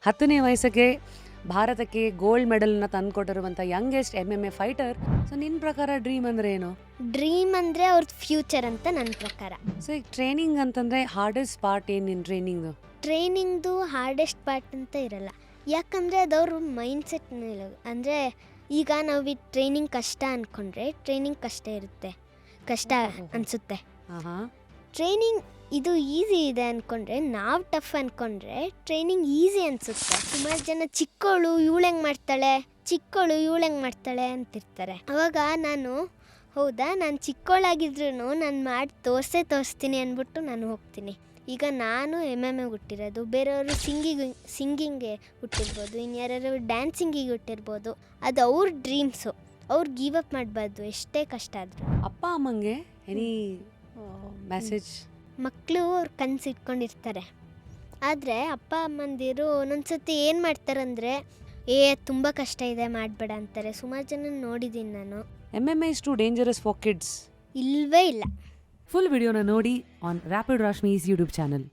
10ನೇ ವಯಸ್ಸಿಗೆ ಭಾರತಕ್ಕೆ ಗೋಲ್ಡ್ ಮೆಡಲ್ನ ತಂದುಕೊಟ್ಟಿರುವಂಥ ಯಂಗೆಸ್ಟ್ MMA ಫೈಟರ್. ಸೊ ನಿನ್ನ ಪ್ರಕಾರ ಡ್ರೀಮ್ ಅಂದರೆ ಏನು? ಡ್ರೀಮ್ ಅಂದರೆ ಅವ್ರದ್ದು ಫ್ಯೂಚರ್ ಅಂತ ನನ್ನ ಪ್ರಕಾರ. ಸೊ ಈಗ ಟ್ರೈನಿಂಗ್ ಅಂತಂದರೆ ಹಾರ್ಡೆಸ್ಟ್ ಪಾರ್ಟ್ ಏನು ನಿನ್ನ ಟ್ರೈನಿಂಗ್ದು? ಟ್ರೈನಿಂಗ್ದು ಹಾರ್ಡೆಸ್ಟ್ ಪಾರ್ಟ್ ಅಂತ ಇರಲ್ಲ, ಯಾಕಂದರೆ ಅದವ್ರ ಮೈಂಡ್ಸೆಟ್ ಮೇಲೆ. ಅಂದರೆ ಈಗ ನಾವು ಈ ಟ್ರೈನಿಂಗ್ ಕಷ್ಟ ಅಂದ್ಕೊಂಡ್ರೆ ಟ್ರೈನಿಂಗ್ ಕಷ್ಟ ಇರುತ್ತೆ, ಕಷ್ಟ ಅನಿಸುತ್ತೆ. ಹಾಂ, ಟ್ರೈನಿಂಗ್ ಇದು ಈಸಿ ಇದೆ ಅಂದ್ಕೊಂಡ್ರೆ, ನಾವು ಟಫ್ ಅಂದ್ಕೊಂಡ್ರೆ ಟ್ರೈನಿಂಗ್ ಈಸಿ ಅನಿಸುತ್ತೆ. ಸುಮಾರು ಜನ ಚಿಕ್ಕವಳು ಇವಳು ಹೆಂಗೆ ಮಾಡ್ತಾಳೆ ಅಂತಿರ್ತಾರೆ. ಅವಾಗ ನಾನು ಹೌದಾ, ನಾನು ಚಿಕ್ಕವಳಾಗಿದ್ರೂ ನಾನು ಮಾಡಿ ತೋರಿಸ್ತೀನಿ ಅಂದ್ಬಿಟ್ಟು ನಾನು ಹೋಗ್ತೀನಿ. ಈಗ ನಾನು MMA ಹುಟ್ಟಿರೋದು, ಬೇರೆಯವರು ಸಿಂಗಿಂಗ್ಗೆ ಹುಟ್ಟಿರ್ಬೋದು, ಇನ್ಯಾರು ಡ್ಯಾನ್ಸಿಂಗಿಗೆ ಹುಟ್ಟಿರ್ಬೋದು. ಅದು ಅವ್ರ ಡ್ರೀಮ್ಸು, ಅವ್ರು ಗಿವ್ ಅಪ್ ಮಾಡಬಾರ್ದು ಎಷ್ಟೇ ಕಷ್ಟ ಆದರೂ. ಅಪ್ಪ ಅಮ್ಮಂಗೆ ಎನಿ ಮೆಸೇಜ್? ಮಕ್ಕಳು ಅವ್ರ ಕನಸು ಇಟ್ಕೊಂಡಿರ್ತಾರೆ, ಆದರೆ ಅಪ್ಪ ಅಮ್ಮಂದಿರು ಒಂದೊಂದ್ಸತಿ ಏನು ಮಾಡ್ತಾರಂದರೆ ತುಂಬ ಕಷ್ಟ ಇದೆ ಮಾಡಬೇಡ ಅಂತಾರೆ. ಸುಮಾರು ಜನ ನೋಡಿದ್ದೀನಿ ನಾನು. MMA is too dangerous for kids. ಇಲ್ಲವೇ ಇಲ್ಲ. ಫುಲ್ ವಿಡಿಯೋನ ನೋಡಿ ಆನ್ ರ್ಯಾಪಿಡ್ ರಾಶ್ಮೀಸ್ ಯೂಟ್ಯೂಬ್ ಚಾನಲ್.